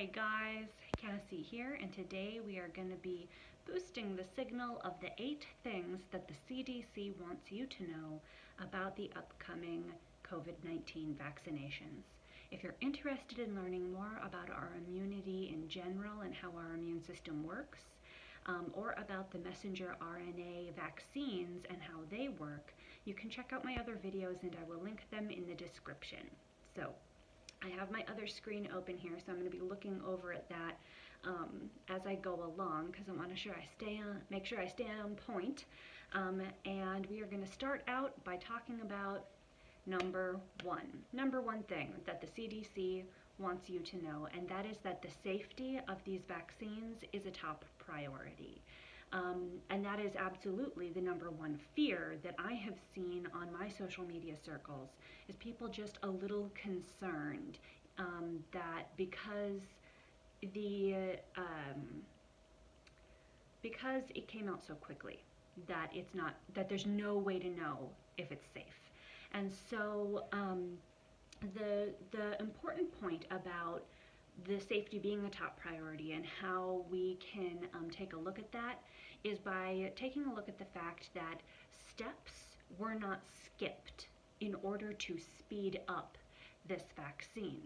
Hi guys, Cassie here, and today we are going to be boosting the signal of the 8 things that the CDC wants you to know about the upcoming COVID-19 vaccinations. If you're interested in learning more about our immunity in general and how our immune system works, or about the messenger RNA vaccines and how they work, you can check out my other videos and I will link them in the description. So, I have my other screen open here, so I'm going to be looking over at that as I go along because I want to make sure I stay on point. And we are going to start out by talking about number one thing that the CDC wants you to know, and that is that the safety of these vaccines is a top priority. And that is absolutely the number one fear that I have seen on my social media circles, is people just a little concerned that because it came out so quickly, that there's no way to know if it's safe. And so the important point about the safety being a top priority and how we can take a look at that is by taking a look at the fact that steps were not skipped in order to speed up this vaccine.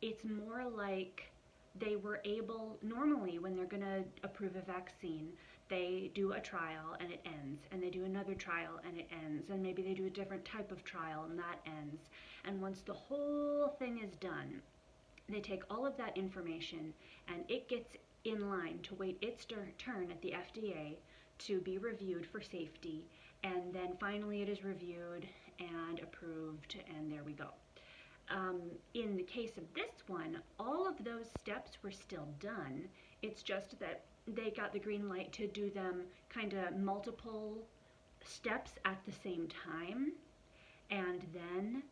It's more like they were able, normally when they're going to approve a vaccine, they do a trial and it ends, and they do another trial and it ends, and maybe they do a different type of trial and that ends. And once the whole thing is done, they take all of that information and it gets in line to wait its turn at the FDA to be reviewed for safety, and then finally it is reviewed and approved, and there we go. In the case of this one, all of those steps were still done. It's just that they got the green light to do them kind of multiple steps at the same time, and then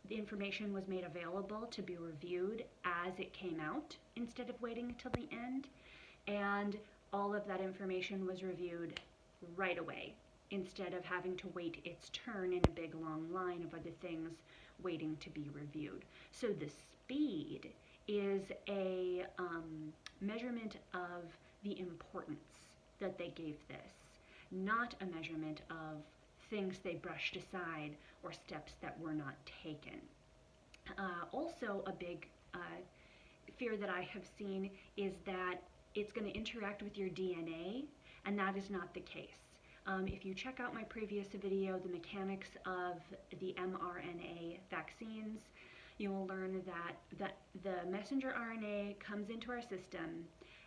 the information was made available to be reviewed as it came out instead of waiting until the end, and all of that information was reviewed right away instead of having to wait its turn in a big long line of other things waiting to be reviewed. So the speed is a measurement of the importance that they gave this, not a measurement of things they brushed aside or steps that were not taken. Also, a big fear that I have seen is that it's going to interact with your DNA, and that is not the case. If you check out my previous video, the mechanics of the mRNA vaccines, you will learn that the messenger RNA comes into our system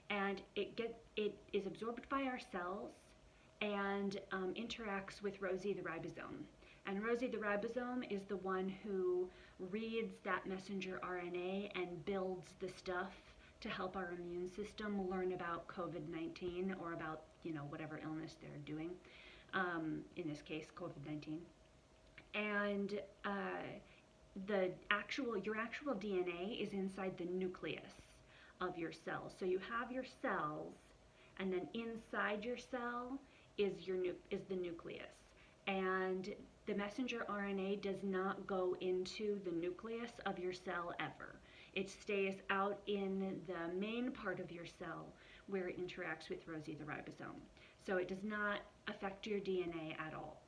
and it is absorbed by our cells and interacts with Rosie the ribosome. And Rosie the ribosome is the one who reads that messenger RNA and builds the stuff to help our immune system learn about COVID-19 or about, whatever illness they're doing, in this case, COVID-19. And your actual DNA is inside the nucleus of your cells. So you have your cells, and then inside your cell is the nucleus. And the messenger RNA does not go into the nucleus of your cell ever. It stays out in the main part of your cell where it interacts with Rosie the ribosome. So it does not affect your DNA at all.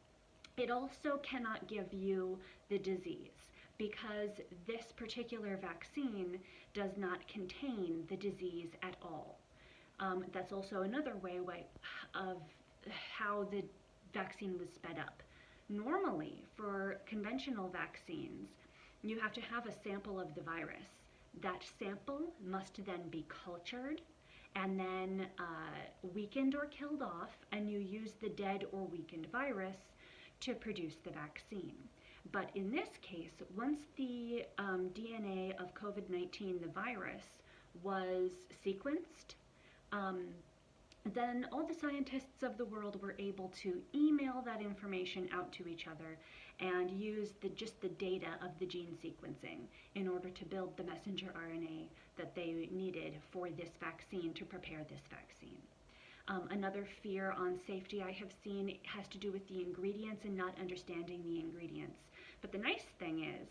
It also cannot give you the disease because this particular vaccine does not contain the disease at all. That's also another way of how the vaccine was sped up. Normally, for conventional vaccines, you have to have a sample of the virus. That sample must then be cultured and then weakened or killed off, and you use the dead or weakened virus to produce the vaccine. But in this case, once the DNA of COVID-19, the virus, was sequenced, then all the scientists of the world were able to email that information out to each other and use just the data of the gene sequencing in order to build the messenger RNA that they needed for this vaccine, to prepare this vaccine. Another fear on safety I have seen has to do with the ingredients and not understanding the ingredients. But the nice thing is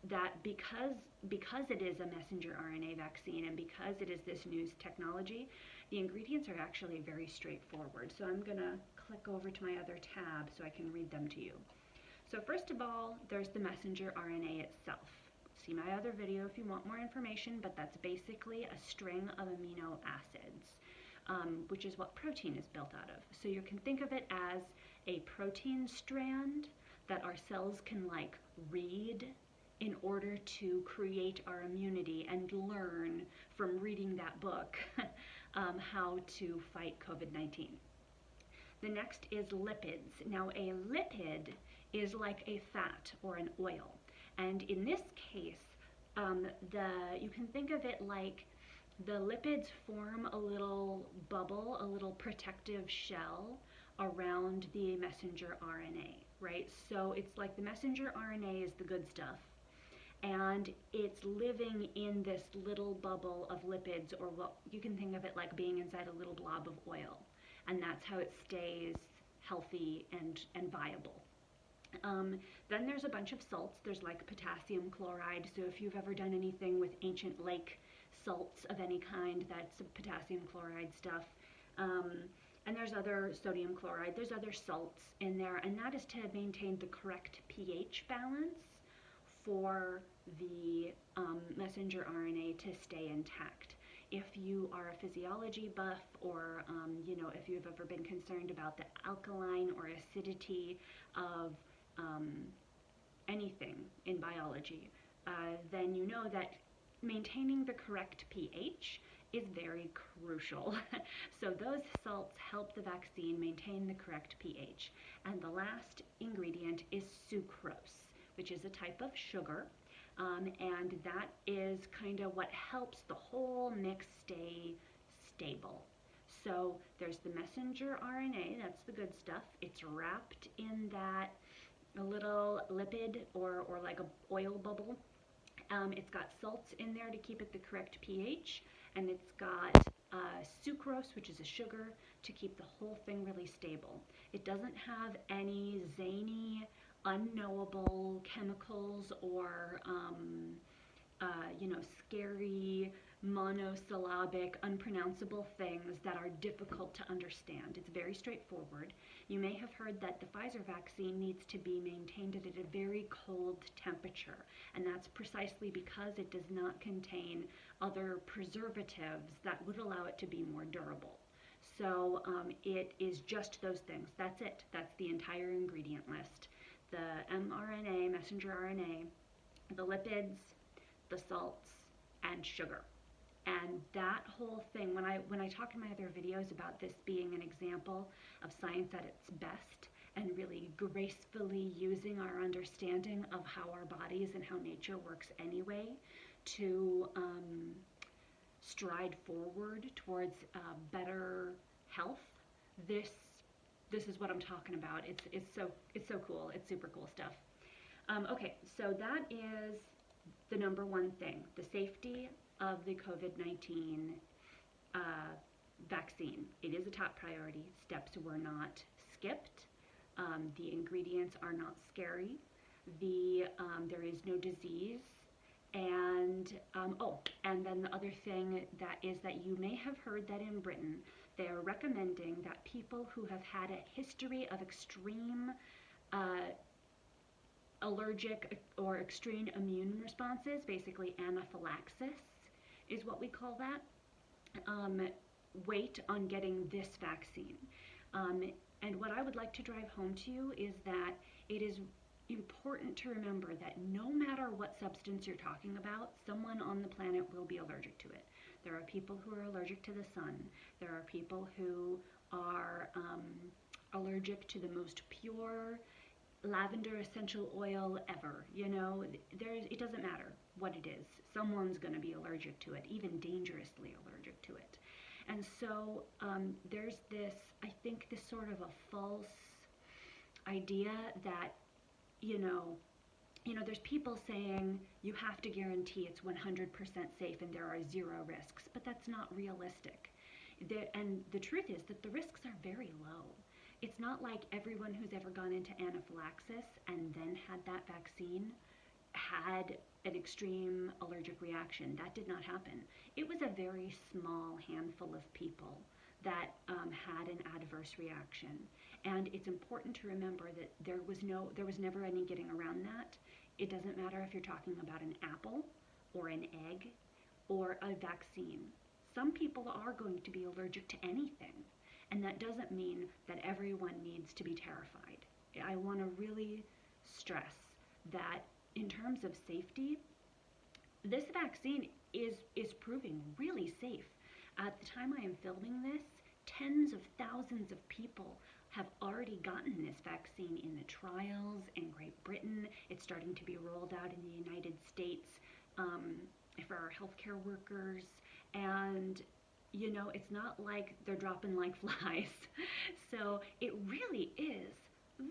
that because it is a messenger RNA vaccine and because it is this new technology, the ingredients are actually very straightforward. So I'm going to click over to my other tab so I can read them to you. So first of all, there's the messenger RNA itself. See my other video if you want more information, but that's basically a string of amino acids, which is what protein is built out of. So you can think of it as a protein strand that our cells can like read in order to create our immunity and learn from reading that book how to fight COVID-19. The next is lipids. Now a lipid is like a fat or an oil. And in this case, you can think of it like the lipids form a little bubble, a little protective shell around the messenger RNA, right? So it's like the messenger RNA is the good stuff, and it's living in this little bubble of lipids, or what you can think of it like being inside a little blob of oil, and that's how it stays healthy and viable. Then there's a bunch of salts. There's like potassium chloride. So if you've ever done anything with ancient lake salts of any kind, that's potassium chloride stuff. And there's other sodium chloride. There's other salts in there, and that is to maintain the correct pH balance for the messenger RNA to stay intact. If you are a physiology buff, or if you've ever been concerned about the alkaline or acidity of anything in biology, then you know that maintaining the correct pH is very crucial. So those salts help the vaccine maintain the correct pH. And the last ingredient is sucrose, which is a type of sugar, and that is kind of what helps the whole mix stay stable. So there's the messenger RNA, that's the good stuff. It's wrapped in that a little lipid or like a oil bubble. It's got salts in there to keep it the correct pH, and it's got sucrose, which is a sugar, to keep the whole thing really stable. It doesn't have any zany, unknowable chemicals or scary, monosyllabic, unpronounceable things that are difficult to understand. It's very straightforward. You may have heard that the Pfizer vaccine needs to be maintained at a very cold temperature, and that's precisely because it does not contain other preservatives that would allow it to be more durable. So it is just those things. That's it. That's the entire ingredient list. The mRNA, messenger RNA, the lipids, the salts, and sugar. And that whole thing, when I talk in my other videos about this being an example of science at its best and really gracefully using our understanding of how our bodies and how nature works anyway to stride forward towards better health, this is what I'm talking about. It's so cool. It's super cool stuff. Okay, so that is the number one thing, the safety of the COVID-19 vaccine. It is a top priority. Steps were not skipped. The ingredients are not scary. There is no disease. And and then the other thing that is that you may have heard that in Britain they are recommending that people who have had a history of extreme allergic or extreme immune responses, basically anaphylaxis is what we call that, wait on getting this vaccine. And what I would like to drive home to you is that it is important to remember that no matter what substance you're talking about, someone on the planet will be allergic to it. There are people who are allergic to the sun. There are people who are allergic to the most pure lavender essential oil ever. It doesn't matter what it is. Someone's going to be allergic to it, even dangerously allergic to it. And so there's this, I think, this sort of a false idea that, there's people saying you have to guarantee it's 100% safe and there are zero risks, but that's not realistic. And the truth is that the risks are very low. It's not like everyone who's ever gone into anaphylaxis and then had that vaccine had an extreme allergic reaction. That did not happen. It was a very small handful of people that had an adverse reaction. And it's important to remember that there was never any getting around that. It doesn't matter if you're talking about an apple or an egg or a vaccine. Some people are going to be allergic to anything, and that doesn't mean that everyone needs to be terrified. I want to really stress that in terms of safety, this vaccine is proving really safe. At the time I am filming this, tens of thousands of people have already gotten this vaccine in the trials in Great Britain. It's starting to be rolled out in the United States for our healthcare workers. And, you know, it's not like they're dropping like flies. So it really is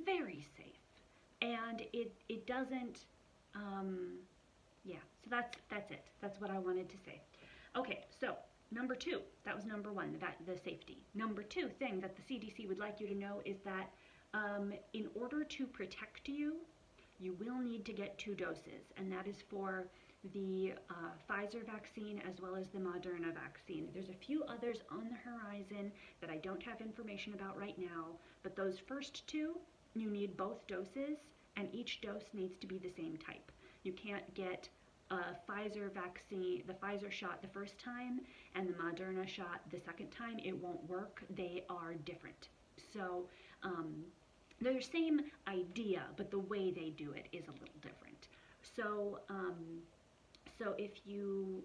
very safe. And it doesn't, yeah, so that's it. That's what I wanted to say. Okay, so number two, that was number one, the safety. Number two thing that the CDC would like you to know is that in order to protect you, you will need to get 2 doses, and that is for the Pfizer vaccine as well as the Moderna vaccine. There's a few others on the horizon that I don't have information about right now, but those first 2, you need both doses, and each dose needs to be the same type. You can't get a Pfizer vaccine, the Pfizer shot the first time, and the Moderna shot the second time. It won't work. They are different. So they're the same idea, but the way they do it is a little different. So so if you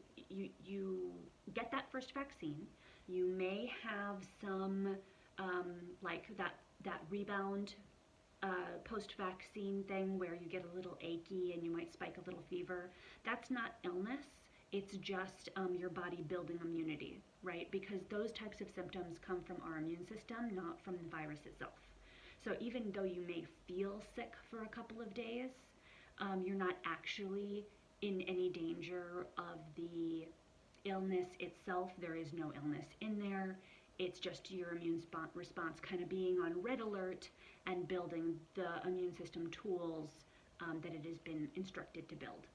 get that first vaccine, you may have some like that rebound post-vaccine thing where you get a little achy and you might spike a little fever. That's not illness. It's just your body building immunity, right? Because those types of symptoms come from our immune system, not from the virus itself. So even though you may feel sick for a couple of days, you're not actually in any danger of the illness itself. There is no illness in there. It's just your immune response kind of being on red alert and building the immune system tools that it has been instructed to build.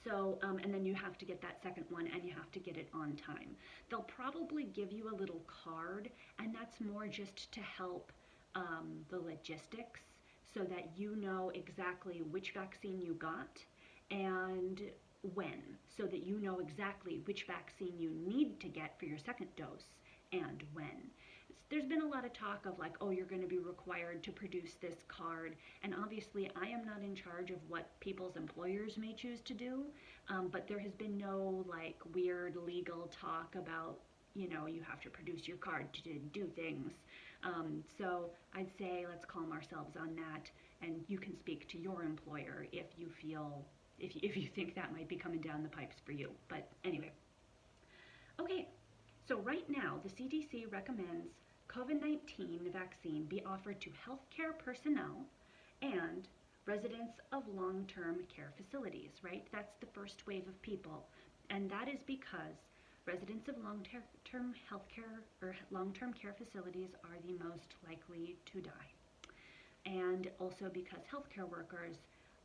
So, and then you have to get that second one, and you have to get it on time. They'll probably give you a little card, and that's more just to help the logistics so that you know exactly which vaccine you got and when, so that you know exactly which vaccine you need to get for your second dose and when. There's been a lot of talk of like, oh, you're going to be required to produce this card, and obviously I am not in charge of what people's employers may choose to do, but there has been no like weird legal talk about, you know, you have to produce your card to do things. So I'd say let's calm ourselves on that, and you can speak to your employer if you feel, if you think that might be coming down the pipes for you. But anyway, okay. So right now, the CDC recommends COVID-19 vaccine be offered to healthcare personnel and residents of long-term care facilities, right? That's the first wave of people. And that is because residents of long-term healthcare or long-term care facilities are the most likely to die. And also because healthcare workers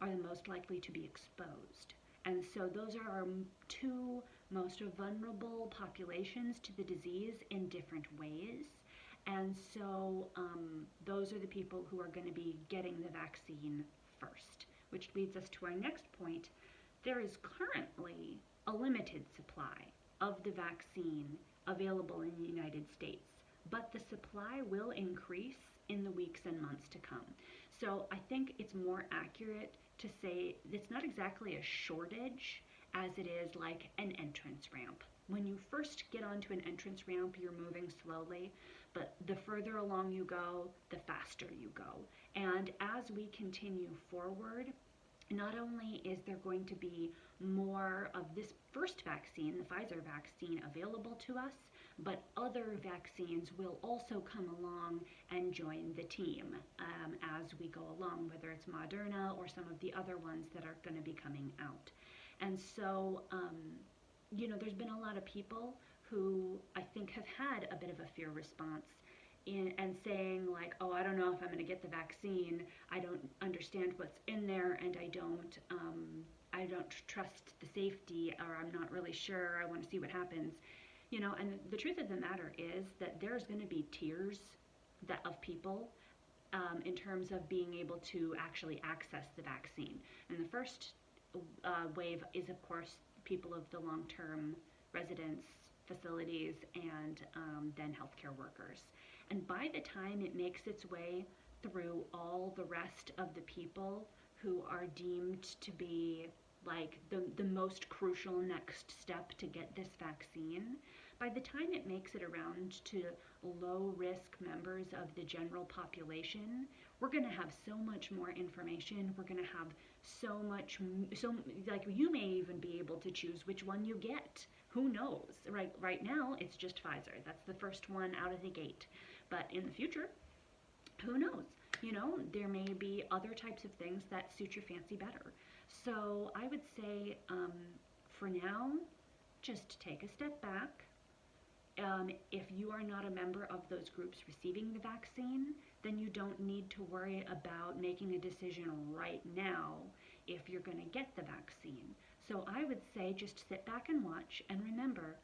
are the most likely to be exposed. And so those are our 2 most vulnerable populations to the disease in different ways. And so those are the people who are going to be getting the vaccine first, which leads us to our next point. There is currently a limited supply of the vaccine available in the United States, but the supply will increase in the weeks and months to come. So I think it's more accurate to say it's not exactly a shortage as it is like an entrance ramp. When you first get onto an entrance ramp, you're moving slowly, but the further along you go, the faster you go. And as we continue forward, not only is there going to be more of this first vaccine, the Pfizer vaccine, available to us, but other vaccines will also come along and join the team as we go along, whether it's Moderna or some of the other ones that are going to be coming out. And so, you know, there's been a lot of people who I think have had a bit of a fear response and saying like, oh, I don't know if I'm going to get the vaccine. I don't understand what's in there, and I I don't trust the safety, or I'm not really sure, I want to see what happens. And the truth of the matter is that there's going to be tiers of people in terms of being able to actually access the vaccine. And the first wave is, of course, people of the long-term residence facilities, and then healthcare workers. And by the time it makes its way through all the rest of the people who are deemed to be like the most crucial next step to get this vaccine, by the time it makes it around to low risk members of the general population, we're going to have so much more information. We're going to have so like you may even be able to choose which one you get. Who knows? Right now it's just Pfizer. That's the first one out of the gate. But in the future, who knows? There may be other types of things that suit your fancy better. So I would say, for now, just take a step back. If you are not a member of those groups receiving the vaccine, then you don't need to worry about making a decision right now if you're going to get the vaccine. So I would say just sit back and watch, and remember,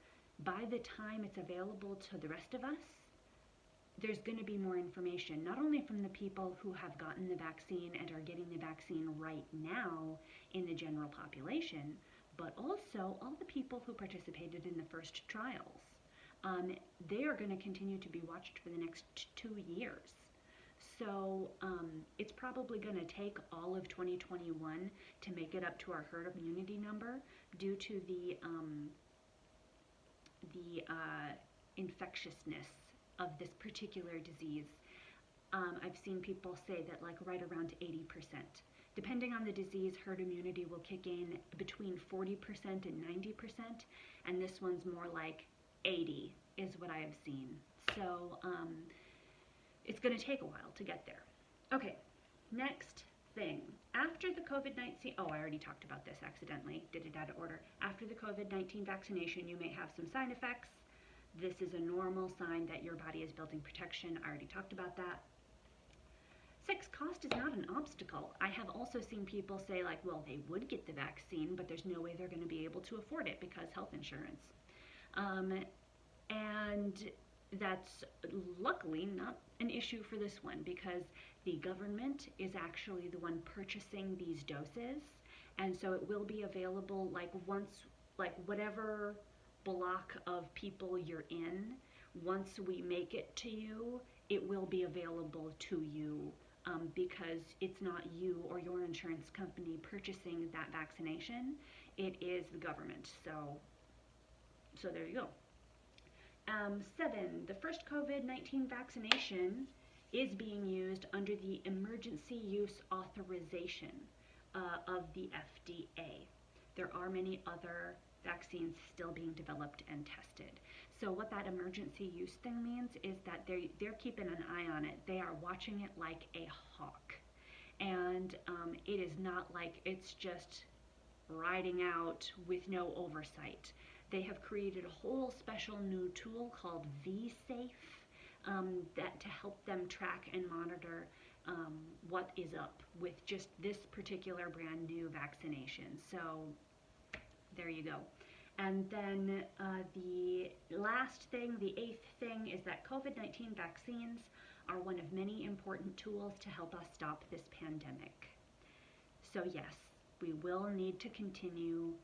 by the time it's available to the rest of us, there's going to be more information, not only from the people who have gotten the vaccine and are getting the vaccine right now in the general population, but also all the people who participated in the first trials. They are going to continue to be watched for the next 2 years. So it's probably going to take all of 2021 to make it up to our herd immunity number due to the infectiousness of this particular disease. I've seen people say that like right around 80%. Depending on the disease, herd immunity will kick in between 40% and 90%, and this one's more like 80 is what I have seen. So it's going to take a while to get there. Okay, next thing. After the COVID-19, I already talked about this accidentally, did it out of order. After the COVID-19 vaccination, you may have some side effects. This is a normal sign that your body is building protection. I already talked about that. 6, cost is not an obstacle. I have also seen people say like, well, they would get the vaccine, but there's no way they're going to be able to afford it because health insurance. And that's luckily not an issue for this one because the government is actually the one purchasing these doses, and so it will be available whatever block of people you're in, once we make it to you, it will be available to you because it's not you or your insurance company purchasing that vaccination, it is the government. So there you go. 7, the first COVID-19 vaccination is being used under the emergency use authorization of the FDA. There are many other vaccines still being developed and tested. So what that emergency use thing means is that they're keeping an eye on it. They are watching it like a hawk. And it is not like it's just riding out with no oversight. They have created a whole special new tool called vSafe that to help them track and monitor what is up with just this particular brand new vaccination. So there you go. And then the last thing, the 8th thing, is that COVID-19 vaccines are one of many important tools to help us stop this pandemic. So yes, we will need to continue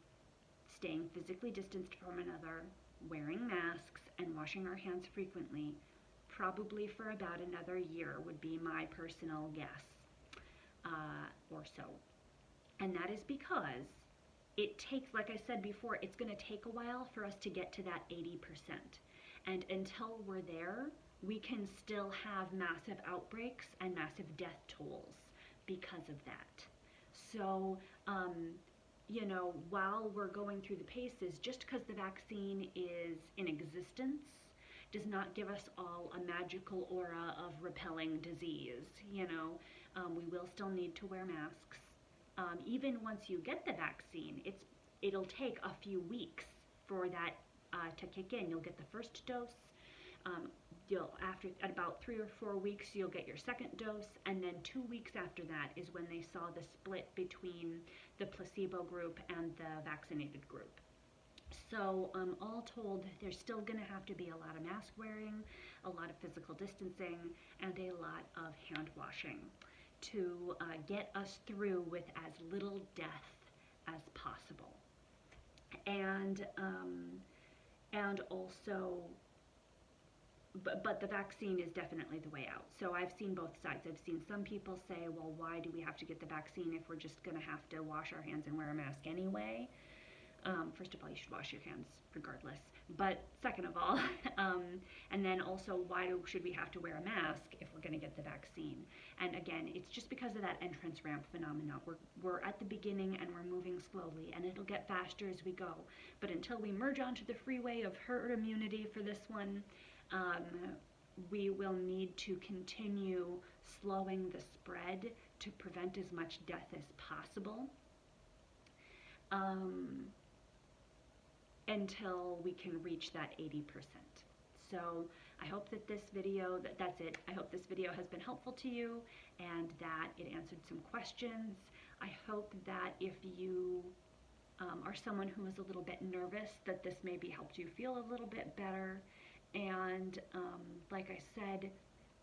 staying physically distanced from another, wearing masks, and washing our hands frequently, probably for about another year would be my personal guess, or so. And that is because it takes, like I said before, it's going to take a while for us to get to that 80%. And until we're there, we can still have massive outbreaks and massive death tolls because of that. So, while we're going through the paces, just because the vaccine is in existence does not give us all a magical aura of repelling disease. We will still need to wear masks. Even once you get the vaccine, it'll take a few weeks for that to kick in. You'll get the first dose, At about 3 or 4 weeks, you'll get your second dose, and then 2 weeks after that is when they saw the split between the placebo group and the vaccinated group. So all told, there's still going to have to be a lot of mask wearing, a lot of physical distancing, and a lot of hand washing to get us through with as little death as possible. And also, but the vaccine is definitely the way out. So I've seen both sides. I've seen some people say, well, why do we have to get the vaccine if we're just going to have to wash our hands and wear a mask anyway? First of all, you should wash your hands regardless. But second of all, and then also, why should we have to wear a mask if we're going to get the vaccine? And again, it's just because of that entrance ramp phenomenon. We're at the beginning and we're moving slowly, and it'll get faster as we go. But until we merge onto the freeway of herd immunity for this one, we will need to continue slowing the spread to prevent as much death as possible. Until we can reach that 80%. So I hope that this video, that's it. I hope this video has been helpful to you and that it answered some questions. I hope that if you are someone who is a little bit nervous, that this maybe helped you feel a little bit better. And like I said,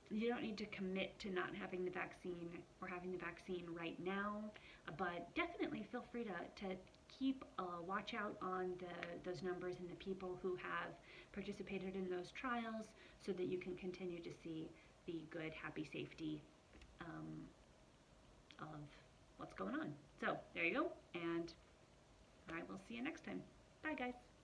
you don't need to commit to not having the vaccine or having the vaccine right now, but definitely feel free to keep watch out on those numbers and the people who have participated in those trials so that you can continue to see the good, happy safety of what's going on. So there you go, and I will see you next time. Bye, guys.